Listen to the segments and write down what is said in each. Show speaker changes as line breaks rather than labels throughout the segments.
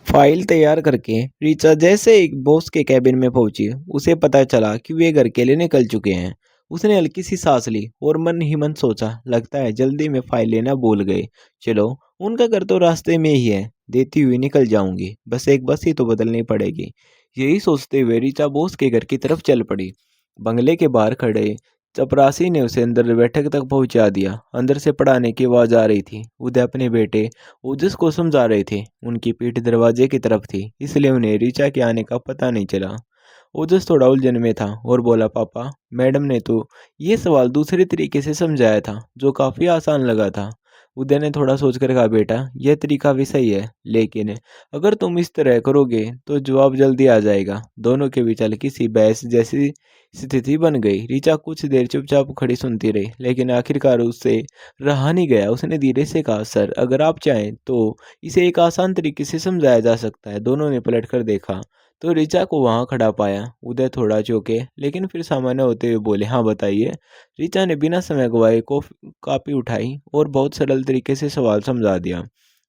File तैयार करके रीचा जैसे एक बॉस के कैबिन में पहुंची, उसे पता चला कि वे घर के लिए निकल चुके हैं। उसने हल्की सी सांस ली और मन ही मन सोचा, लगता है जल्दी में फाइल लेना भूल गए। चलो, उनका घर तो रास्ते में ही है, देती हुई निकल जाऊंगी, बस एक बस ही तो बदलनी पड़ेगी। यही सोचते हुए रीचा बॉस के घर की तरफ चल पड़ी। बंगले के बाहर खड़े चपरासी ने उसे अंदर बैठक तक पहुंचा दिया। अंदर से पढ़ाने की आवाज आ रही थी। उदय अपने बेटे ओजस को समझा रहे थे। उनकी पीठ दरवाजे की तरफ थी, इसलिए उन्हें ऋचा के आने का पता नहीं चला। ओजस थोड़ा उलझन में था और बोला, पापा, मैडम ने तो ये सवाल दूसरे तरीके से समझाया था, जो काफी आसान लगा था। उदय ने थोड़ा सोचकर कहा, बेटा, यह तरीका भी सही है, लेकिन अगर तुम इस तरह करोगे तो जवाब जल्दी आ जाएगा। दोनों के बीच हल्की सी बहस जैसी स्थिति बन गई। ऋचा कुछ देर चुपचाप खड़ी सुनती रही, लेकिन आखिरकार उससे रहा नहीं गया। उसने धीरे से कहा, सर, अगर आप चाहें तो इसे एक आसान तरीके से समझाया जा सकता है। दोनों ने पलटकर देखा तो ऋचा को वहां खड़ा पाया। उदय थोड़ा चौंके, लेकिन फिर सामान्य होते हुए बोले, हाँ, बताइए। ऋचा ने बिना समय गवाए कॉपी उठाई और बहुत सरल तरीके से सवाल समझा दिया।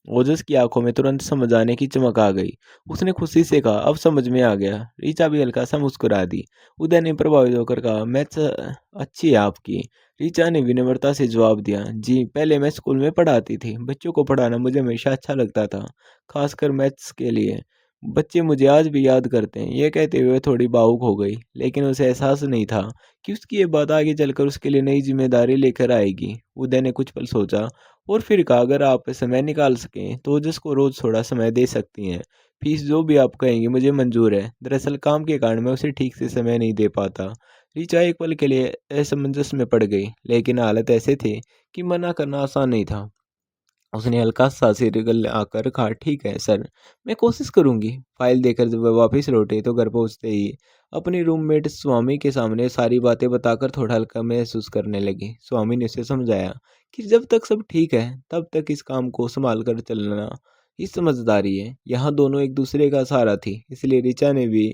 ओजस की आंखों में तुरंत समझ आने की चमक आ गई। उसने खुशी से कहा, अब समझ में आ गया। ऋचा भी हल्का सा मुस्कुरा दी। उदय ने प्रभावित होकर कहा, मैथ्स अच्छी है आपकी। ऋचा ने विनम्रता से जवाब दिया, जी, पहले मैं स्कूल में पढ़ाती थी। बच्चों को पढ़ाना मुझे हमेशा अच्छा लगता था, खासकर मैथ्स के लिए। बच्चे मुझे आज भी याद करते हैं। यह कहते हुए वह थोड़ी भावुक हो गई, लेकिन उसे एहसास नहीं था कि उसकी ये बात आगे चलकर उसके लिए नई जिम्मेदारी लेकर आएगी। उदय ने कुछ पल सोचा और फिर कहा, अगर आप समय निकाल सकें तो ओजस को रोज थोड़ा समय दे सकती हैं। फीस जो भी आप कहेंगे मुझे मंजूर है। दरअसल काम के कारण मैं उसे ठीक से समय नहीं दे पाता। ऋचा एक पल के लिए असमंजस में पड़ गई, लेकिन हालत ऐसे थे कि मना करना आसान नहीं था। उसने हल्का सा सिर आकर कहा, ठीक है सर, मैं कोशिश करूंगी। फाइल देकर जब वह वापस लौटे तो घर पहुंचते ही अपनी रूममेट स्वामी के सामने सारी बातें बताकर थोड़ा हल्का महसूस करने लगी। स्वामी ने उसे समझाया कि जब तक सब ठीक है तब तक इस काम को संभाल कर चलना ही समझदारी है। यहाँ दोनों एक दूसरे का सहारा थी, इसलिए ऋचा ने भी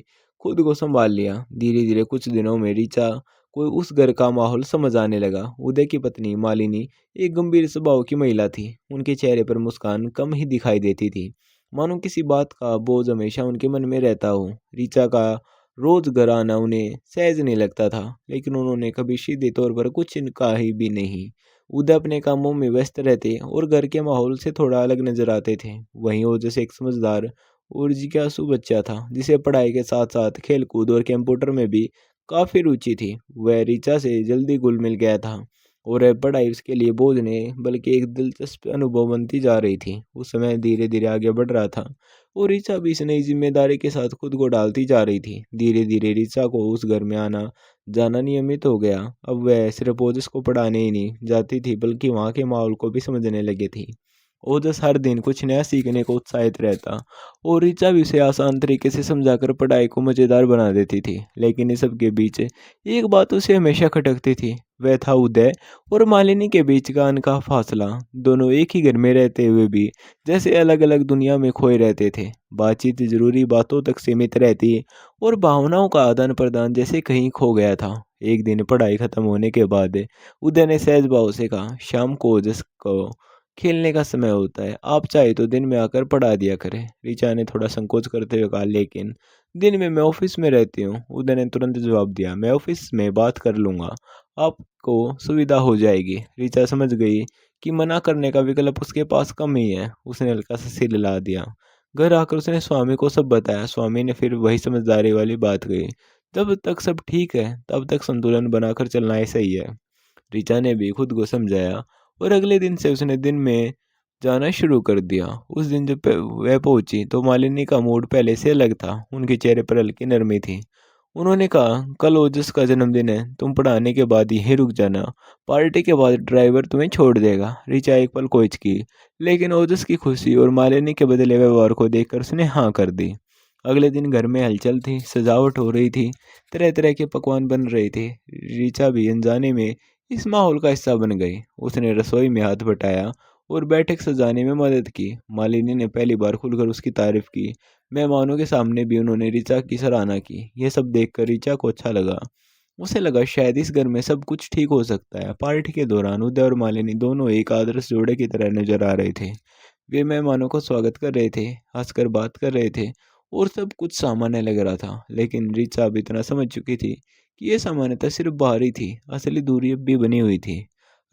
खुद को संभाल लिया। धीरे धीरे कुछ दिनों में ऋचा को उस घर का माहौल समझ आने लगा। उदय की पत्नी मालिनी एक गंभीर स्वभाव की महिला थी। उनके चेहरे पर मुस्कान कम ही दिखाई देती थी, मानो किसी बात का बोझ हमेशा उनके मन में रहता हो। ऋचा का रोज घर आना उन्हें सहज नहीं लगता था, लेकिन उन्होंने कभी सीधे तौर पर कुछ कहा ही भी नहीं। उदय अपने कामों में व्यस्त रहते और घर के माहौल से थोड़ा अलग नजर आते थे। वहीं वो जैसे एक समझदार और जिज्ञासु बच्चा था, जिसे पढ़ाई के साथ साथ खेल कूद और कंप्यूटर में भी काफी रुचि थी। वह ऋचा से जल्दी घुल मिल गया था और अब पढ़ाई उसके लिए बोझ नहीं बल्कि एक दिलचस्प अनुभव बनती जा रही थी। उस समय धीरे धीरे आगे बढ़ रहा था और ऋचा भी इस नई जिम्मेदारी के साथ खुद को डालती जा रही थी। धीरे धीरे ऋचा को उस घर में आना जाना नियमित हो गया। अब वह सिर्फ ओजस को पढ़ाने ही नहीं जाती थी, बल्कि वहाँ के माहौल को भी समझने लगी थी। ओजस हर दिन कुछ नया सीखने को उत्साहित रहता और ऋचा भी उसे आसान तरीके से समझाकर पढ़ाई को मजेदार बना देती थी। लेकिन इस सब के बीच एक बात उसे हमेशा खटकती थी, वह था उदय और मालिनी के बीच का अनका फासला। दोनों एक ही घर में रहते हुए भी जैसे अलग अलग दुनिया में खोए रहते थे। बातचीत जरूरी बातों तक सीमित रहती और भावनाओं का आदान प्रदान जैसे कहीं खो गया था। एक दिन पढ़ाई खत्म होने के बाद उदय ने सहज भाव से कहा, शाम को ओजस को खेलने का समय होता है, आप चाहे तो दिन में आकर पढ़ा दिया करें। ऋचा ने थोड़ा संकोच करते हुए कहा, लेकिन दिन में मैं ऑफिस में रहती हूँ। उदय ने तुरंत जवाब दिया, मैं ऑफिस में बात कर लूंगा, आपको सुविधा हो जाएगी। ऋचा समझ गई कि मना करने का विकल्प उसके पास कम ही है। उसने हल्का सा सिर हिला दिया। घर आकर उसने स्वामी को सब बताया। स्वामी ने फिर वही समझदारी वाली बात कही, जब तक सब ठीक है तब तक संतुलन बनाकर चलना ही सही है। ऋचा ने भी खुद को समझाया और अगले दिन से उसने दिन में जाना शुरू कर दिया। उस दिन जब वह पहुंची तो मालिनी का मूड पहले से अलग था। उनके चेहरे पर हल्की नरमी थी। उन्होंने कहा, कल ओजस का जन्मदिन है, तुम पढ़ाने के बाद यहीं रुक जाना, पार्टी के बाद ड्राइवर तुम्हें छोड़ देगा। ऋचा एक पल कोच की, लेकिन ओजस की खुशी और मालिनी के बदले व्यवहार को देखकर उसने हाँ कर दी। अगले दिन घर में हलचल थी, सजावट हो रही थी, तरह तरह के पकवान बन रहे थे। ऋचा भी अनजाने में इस माहौल का हिस्सा बन गई। उसने रसोई में हाथ बटाया और बैठक सजाने में मदद की। मालिनी ने पहली बार खुलकर उसकी तारीफ की। मेहमानों के सामने भी उन्होंने ऋचा की सराहना की। यह सब देखकर ऋचा को अच्छा लगा। उसे लगा शायद इस घर में सब कुछ ठीक हो सकता है। पार्टी के दौरान उदय और मालिनी दोनों एक आदर्श जोड़े की तरह नजर आ रहे थे। वे मेहमानों को स्वागत कर रहे थे, हंसकर बात कर रहे थे और सब कुछ सामान्य लग रहा था। लेकिन ऋचा अब इतना समझ चुकी थी कि ये सामान्यता सिर्फ बाहरी थी, असली दूरी अब भी बनी हुई थी।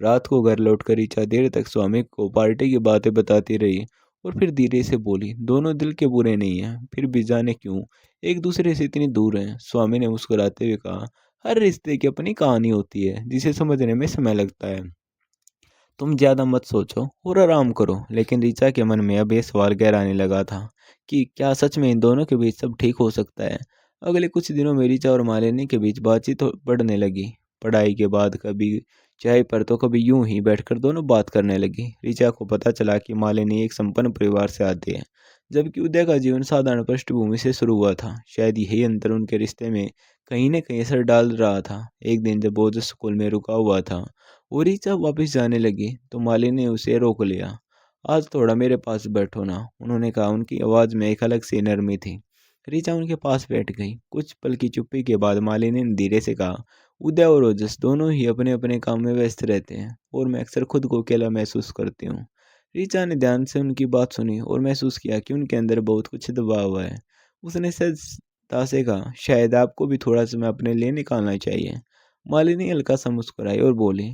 रात को घर लौटकर ऋचा देर तक स्वामी को पार्टी की बातें बताती रही और फिर धीरे से बोली, दोनों दिल के बुरे नहीं हैं, फिर भी जाने क्यों एक दूसरे से इतनी दूर हैं। स्वामी ने मुस्कुराते हुए कहा, हर रिश्ते की अपनी कहानी होती है, जिसे समझने में समय लगता है। तुम ज्यादा मत सोचो और आराम करो। लेकिन ऋचा के मन में अब ये सवाल गहराने लगा था कि क्या सच में इन दोनों के बीच सब ठीक हो सकता है। अगले कुछ दिनों में ऋचा और मालिनी के बीच बातचीत बढ़ने लगी। पढ़ाई के बाद कभी चाय पर तो कभी यूं ही बैठकर दोनों बात करने लगी। ऋचा को पता चला कि मालिनी एक संपन्न परिवार से आती है, जबकि उदय का जीवन साधारण पृष्ठभूमि से शुरू हुआ था। शायद यही अंतर उनके रिश्ते में कहीं न कहीं असर डाल रहा था। एक दिन जब वो स्कूल में रुका हुआ था और ऋचा वापस जाने लगी तो माली ने उसे रोक लिया। आज थोड़ा मेरे पास बैठो ना, उन्होंने कहा। उनकी आवाज़ में एक अलग सी नरमी थी। ऋचा उनके पास बैठ गई। कुछ पल की चुप्पी के बाद मालिनी ने धीरे से कहा, उदय और ओजस दोनों ही अपने अपने काम में व्यस्त रहते हैं और मैं अक्सर खुद को अकेला महसूस करती हूँ। ऋचा ने ध्यान से उनकी बात सुनी और महसूस किया कि उनके अंदर बहुत कुछ दबा हुआ है। उसने सहजता से कहा, शायद आपको भी थोड़ा समय अपने लिए निकालना चाहिए। मालिनी हल्का सा मुस्कुराई और बोली,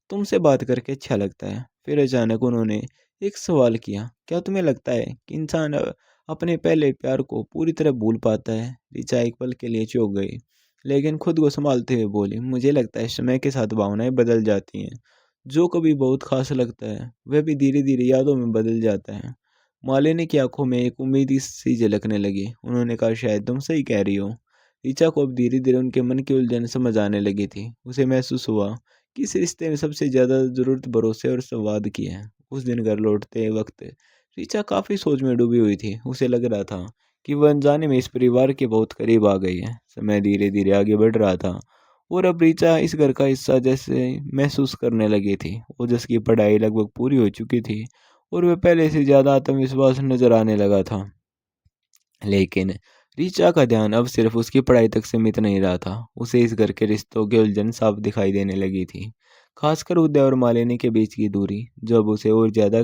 तुमसे बात करके अच्छा लगता है। फिर अचानक उन्होंने एक सवाल किया, क्या तुम्हें लगता है कि इंसान अपने पहले प्यार को पूरी तरह भूल पाता है? ऋचा एक पल के लिए चौंक गई, लेकिन खुद को संभालते हुए बोली, मुझे लगता है समय के साथ भावनाएं बदल जाती हैं। जो कभी बहुत खास लगता है वह भी धीरे धीरे यादों में बदल जाता है। मालिनी की आंखों में एक उम्मीद सी झलकने लगी। उन्होंने कहा, शायद तुम सही कह रही हो। ऋचा को अब धीरे धीरे उनके मन की उलझन समझ आने लगी थी। उसे महसूस हुआ कि इस रिश्ते में सबसे ज्यादा जरूरत भरोसे और संवाद की है। उस दिन घर लौटते वक्त ऋचा काफी सोच में डूबी हुई थी। उसे लग रहा था कि वह अनजाने में इस परिवार के बहुत करीब आ गई है। समय धीरे धीरे आगे बढ़ रहा था और अब ऋचा इस घर का हिस्सा जैसे महसूस करने लगी थी। ओजस की पढ़ाई लगभग पूरी हो चुकी थी और वह पहले से ज्यादा आत्मविश्वास नजर आने लगा था। लेकिन ऋचा का ध्यान अब सिर्फ उसकी पढ़ाई तक सीमित नहीं रहा था। उसे इस घर के रिश्तों की उलझन साफ दिखाई देने लगी थी, खासकर उदय और मालिनी के बीच की दूरी जो अब उसे और ज्यादा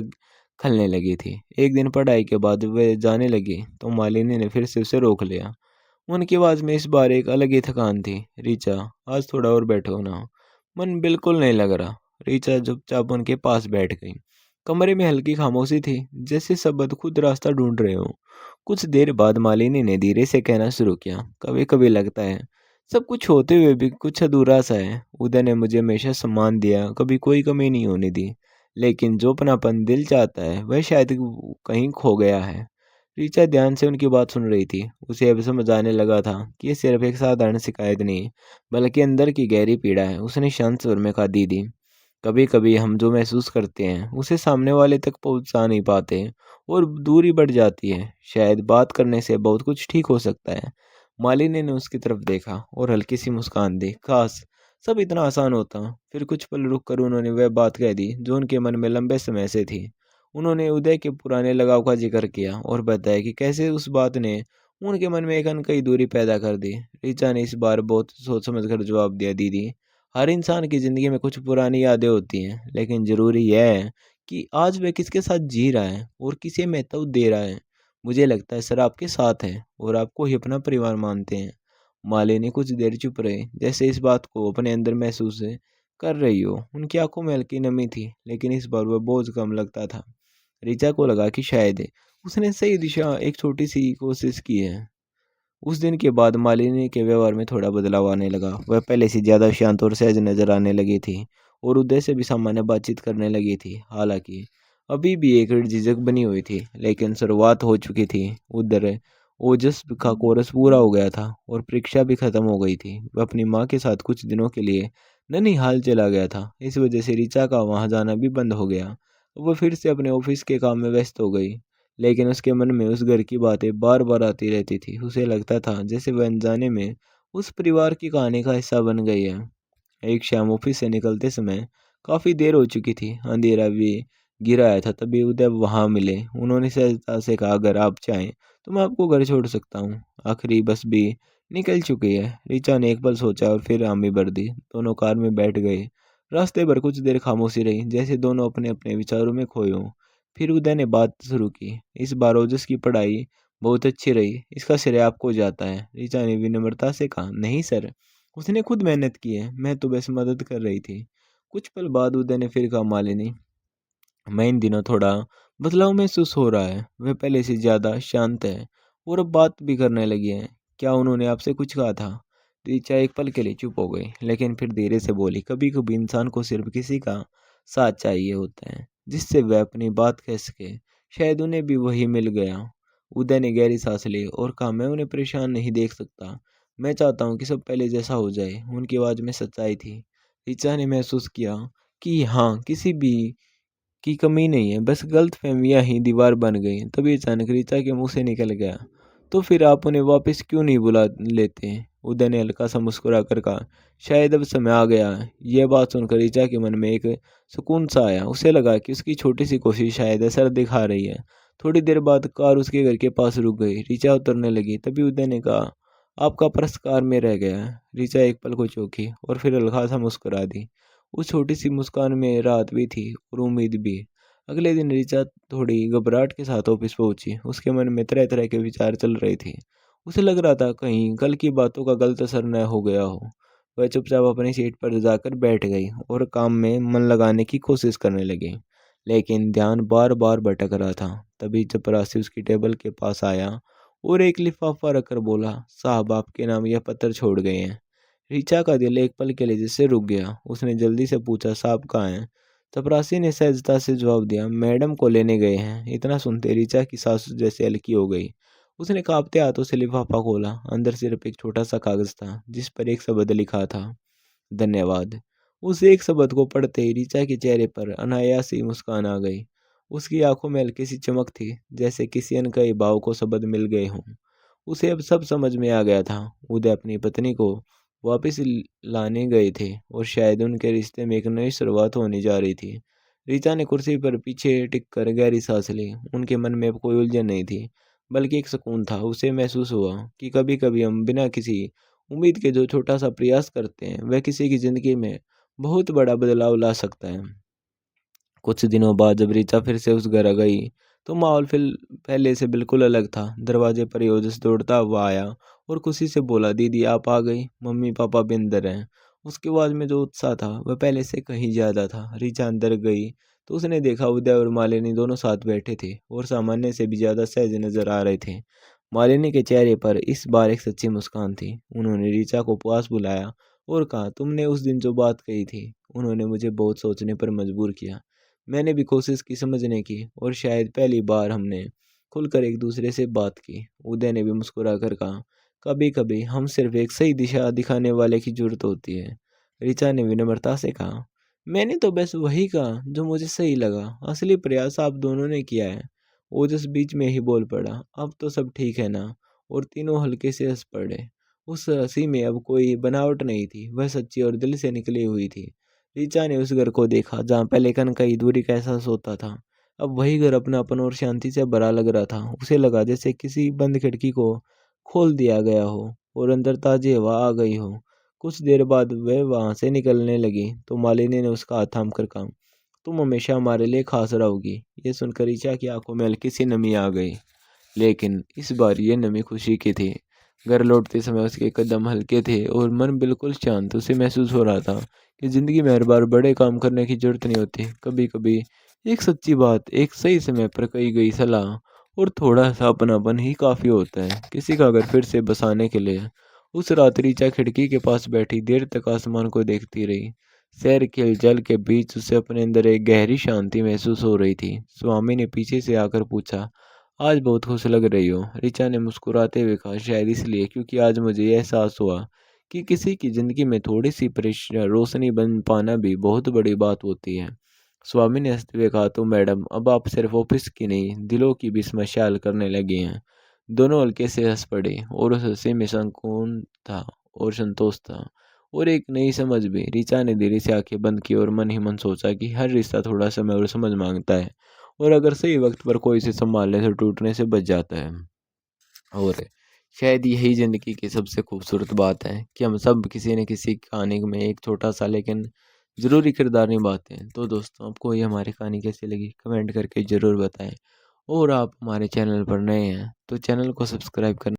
खलने लगी थी। एक दिन पढ़ाई के बाद वे जाने लगी तो मालिनी ने फिर से उसे रोक लिया। उनकी आवाज में इस बार एक अलग ही थकान थी। ऋचा, आज थोड़ा और बैठो ना, मन बिल्कुल नहीं लग रहा। ऋचा चुपचाप उनके पास बैठ गई। कमरे में हल्की खामोशी थी, जैसे सब खुद रास्ता ढूंढ रहे हो। कुछ देर बाद मालिनी ने धीरे से कहना शुरू किया, कभी कभी लगता है सब कुछ होते हुए भी कुछ अधूरा सा है। उदय ने मुझे हमेशा सम्मान दिया, कभी कोई कमी नहीं होने दी, लेकिन जो अपनापन दिल चाहता है वह शायद कहीं खो गया है। ऋचा ध्यान से उनकी बात सुन रही थी। उसे अब समझ आने लगा था कि ये सिर्फ एक साधारण शिकायत नहीं, बल्कि अंदर की गहरी पीड़ा है। उसने शांत स्वर में कहा, दीदी, कभी कभी हम जो महसूस करते हैं उसे सामने वाले तक पहुंचा नहीं पाते और दूरी बढ़ जाती है। शायद बात करने से बहुत कुछ ठीक हो सकता है। मालिनी ने उसकी तरफ देखा और हल्की सी मुस्कान दी, काश सब इतना आसान होता। फिर कुछ पल रुक कर उन्होंने वह बात कह दी जो उनके मन में लंबे समय से थी। उन्होंने उदय के पुराने लगाव का जिक्र किया और बताया कि कैसे उस बात ने उनके मन में एक अनकही दूरी पैदा कर दी। ऋचा ने इस बार बहुत सोच समझ कर जवाब दिया, दीदी, हर इंसान की जिंदगी में कुछ पुरानी यादें होती हैं, लेकिन जरूरी यह है कि आज वह किसके साथ जी रहा है और किसे महत्व दे रहा है। मुझे लगता है सर आपके साथ है और आपको ही अपना परिवार मानते हैं। मालिनी कुछ देर चुप रहे, जैसे इस बात को अपने अंदर महसूस कर रही हो। उनकी आंखों में हल्की नमी थी, लेकिन इस बार वह बोझ कम लगता था। ऋचा को लगा कि शायद उसने सही दिशा एक छोटी सी कोशिश की है। उस दिन के बाद मालिनी के व्यवहार में थोड़ा बदलाव आने लगा। वह पहले से ज्यादा शांत और सहज नजर आने लगी थी और उदय से भी सामान्य बातचीत करने लगी थी। हालांकि अभी भी एक झिझक बनी हुई थी, लेकिन शुरुआत हो चुकी थी। उधर ओजस का कोर्स पूरा हो गया था और परीक्षा भी खत्म हो गई थी। वह अपनी माँ के साथ कुछ दिनों के लिए ननिहाल चला गया था। इस वजह से ऋचा का वहां जाना भी बंद हो गया। वह फिर से अपने ऑफिस के काम में व्यस्त हो गई, लेकिन उसके मन में उस घर की बातें बार बार आती रहती थी। उसे लगता था जैसे वह अनजाने में उस परिवार की कहानी का हिस्सा बन गई है। एक शाम ऑफिस से निकलते समय काफी देर हो चुकी थी, अंधेरा भी गिर आया था। तभी उदय वहां मिले। उन्होंने सहजता से कहा, अगर आप चाहें तो मैं आपको घर छोड़ सकता हूँ, आखिरी बस भी निकल चुकी है। ऋचा ने एक पल सोचा और फिर हामी भर दी। दोनों कार में बैठ गए। रास्ते भर कुछ देर खामोशी रही, जैसे दोनों अपने अपने विचारों में खोए हों। फिर उदय ने बात शुरू की। इस बार ओजस की पढ़ाई बहुत अच्छी रही, इसका श्रेय आपको जाता है। ऋचा ने विनम्रता से कहा, नहीं सर, उसने खुद मेहनत की है, मैं तो बस मदद कर रही थी। कुछ पल बाद उदय ने फिर कहा, मालिनी, मैं इन दिनों थोड़ा बदलाव महसूस हो रहा है। वह पहले से ज्यादा शांत है और अब बात भी करने लगी है। क्या उन्होंने आपसे कुछ कहा था? ऋचा एक पल के लिए चुप हो गई, लेकिन फिर धीरे से बोली, कभी कभी इंसान को सिर्फ किसी का साथ चाहिए होता है, जिससे वह अपनी बात कह सके। शायद उन्हें भी वही मिल गया। उदय ने गहरी सांस ली और कहा, मैं उन्हें परेशान नहीं देख सकता। मैं चाहता हूँ कि सब पहले जैसा हो जाए। उनकी आवाज में सच्चाई थी। ऋचा ने महसूस किया कि हाँ, किसी भी की कमी नहीं है, बस गलतफहमियां ही दीवार बन गई। तभी अचानक ऋचा के मुंह से निकल गया, तो फिर आप उन्हें वापस क्यों नहीं बुला लेते? उदय ने हल्का सा मुस्कुरा कर कहा, शायद अब समय आ गया है। यह बात सुनकर ऋचा के मन में एक सुकून सा आया। उसे लगा कि उसकी छोटी सी कोशिश शायद असर दिखा रही है। थोड़ी देर बाद कार उसके घर के पास रुक गई। ऋचा उतरने लगी, तभी उदय ने कहा, आपका पर्स कार में रह गया है। ऋचा एक पल को चौंकी और फिर हल्का सा मुस्कुरा दी। उस छोटी सी मुस्कान में राहत भी थी और उम्मीद भी। अगले दिन ऋचा थोड़ी घबराहट के साथ ऑफिस पहुंची। उसके मन में तरह तरह के विचार चल रहे थे। उसे लग रहा था कहीं कल की बातों का गलत असर न हो गया हो। वह चुपचाप अपनी सीट पर जाकर बैठ गई और काम में मन लगाने की कोशिश करने लगी, लेकिन ध्यान बार बार भटक रहा था। तभी चपरासी उसकी टेबल के पास आया और एक लिफाफा रखकर बोला, साहब, आपके नाम यह पत्र छोड़ गए हैं। ऋचा का दिल एक पल के लिए जैसे रुक गया। उसने जल्दी से पूछा, साहब कहाँ हैं? चपरासी ने सहजता से जवाब दिया, मैडम को लेने गए हैं। इतना सुनते ऋचा की सांस जैसे हल्की हो गई। उसने कांपते हाथों से लिफाफा खोला। अंदर सिर्फ एक छोटा सा कागज था, जिस पर एक शब्द लिखा था, धन्यवाद। उस एक शब्द को पढ़ते ही ऋचा के चेहरे पर अनायास ही मुस्कान आ गई। उसकी आंखों में हल्की सी चमक थी, जैसे किसी अनकहे भाव को शब्द मिल गए हों। उसे अब सब समझ में आ गया था। उदय अपनी पत्नी को वापस लाने गए थे और शायद उनके रिश्ते में एक नई शुरुआत होने जा रही थी। ऋचा ने कुर्सी पर पीछे टिक कर गहरी सांस ली। उनके मन में अब कोई उलझन नहीं थी, बल्कि एक सुकून था। उसे महसूस हुआ कि कभी कभी हम बिना किसी उम्मीद के जो छोटा सा प्रयास करते हैं, वह किसी की जिंदगी में बहुत बड़ा बदलाव ला सकता है। कुछ दिनों बाद जब ऋचा फिर से उस घर गई, तो माहौल फिर पहले से बिल्कुल अलग था। दरवाजे पर योजेस दौड़ता हुआ आया और खुशी से बोला, दीदी आप आ गई, मम्मी पापा भी अंदर हैं। उसकी आवाज में जो उत्साह था वह पहले से कहीं ज्यादा था। ऋचा अंदर गई तो उसने देखा उदय और मालिनी दोनों साथ बैठे थे और सामान्य से भी ज्यादा सहज नजर आ रहे थे। मालिनी के चेहरे पर इस बार एक सच्ची मुस्कान थी। उन्होंने ऋचा को पास बुलाया और कहा, तुमने उस दिन जो बात कही थी, उन्होंने मुझे बहुत सोचने पर मजबूर किया। मैंने भी कोशिश की समझने की, और शायद पहली बार हमने खुलकर एक दूसरे से बात की। उदय ने भी मुस्कुरा कर कहा, कभी कभी हम सिर्फ एक सही दिशा दिखाने वाले की जरूरत होती है। ऋचा ने विनम्रता से कहा, मैंने तो बस वही कहा जो मुझे सही लगा, असली प्रयास आप दोनों ने किया है। ओजस बीच में ही बोल पड़ा, अब तो सब ठीक है ना? और तीनों हल्के से हंस पड़े। उस हंसी में अब कोई बनावट नहीं थी, वह सच्ची और दिल से निकली हुई थी। ऋचा ने उस घर को देखा जहाँ पहले कनकई दूरी का एहसास होता था। अब वही घर अपनापन और शांति से भरा लग रहा था। उसे लगा जैसे किसी बंद खिड़की को खोल दिया गया हो और अंदर ताजी हवा आ गई हो। कुछ देर बाद वह वहां से निकलने लगी तो मालिनी ने उसका हाथ थाम कर कहा, तुम हमेशा हमारे लिए खास रहोगी। ये सुनकर ऋचा की आंखों में हल्की सी नमी आ गई, लेकिन इस बार ये नमी खुशी की थी। घर लौटते समय उसके कदम हल्के थे और मन बिल्कुल शांत। उसे महसूस हो रहा था कि जिंदगी में हर बार बड़े काम करने की जरूरत नहीं होती। कभी कभी एक सच्ची बात, एक सही समय पर कही गई सलाह और थोड़ा सा अपनापन ही काफी होता है किसी का घर फिर से बसाने के लिए। उस रात ऋचा खिड़की के पास बैठी देर तक आसमान को देखती रही। शहर के जल के बीच उसे अपने अंदर एक गहरी शांति महसूस हो रही थी। स्वामी ने पीछे से आकर पूछा, आज बहुत खुश लग रही हो? ऋचा ने मुस्कुराते हुए कहा, शायद इसलिए क्योंकि आज मुझे यह एहसास हुआ कि किसी की जिंदगी में थोड़ी सी रोशनी बन पाना भी बहुत बड़ी बात होती है। स्वामी ने हंसते हुए कहा, तो मैडम, अब आप सिर्फ ऑफिस की नहीं, दिलों की भी मशाल करने लगे हैं। दोनों हल्के से हंस पड़े और उस हंसी में सुकून था और संतोष था और एक नई समझ भी। ऋचा ने धीरे से आंखें बंद की और मन ही मन सोचा कि हर रिश्ता थोड़ा समय और समझ मांगता है, और अगर सही वक्त पर कोई इसे संभालने से टूटने से बच जाता है। और शायद यही जिंदगी की सबसे खूबसूरत बात है कि हम सब किसी न किसी कहानी में एक छोटा सा लेकिन ज़रूरी किरदार निभाते हैं। तो दोस्तों आपको ये हमारी कहानी कैसी लगी कमेंट करके ज़रूर बताएं। और आप हमारे चैनल पर नए हैं तो चैनल को सब्सक्राइब करना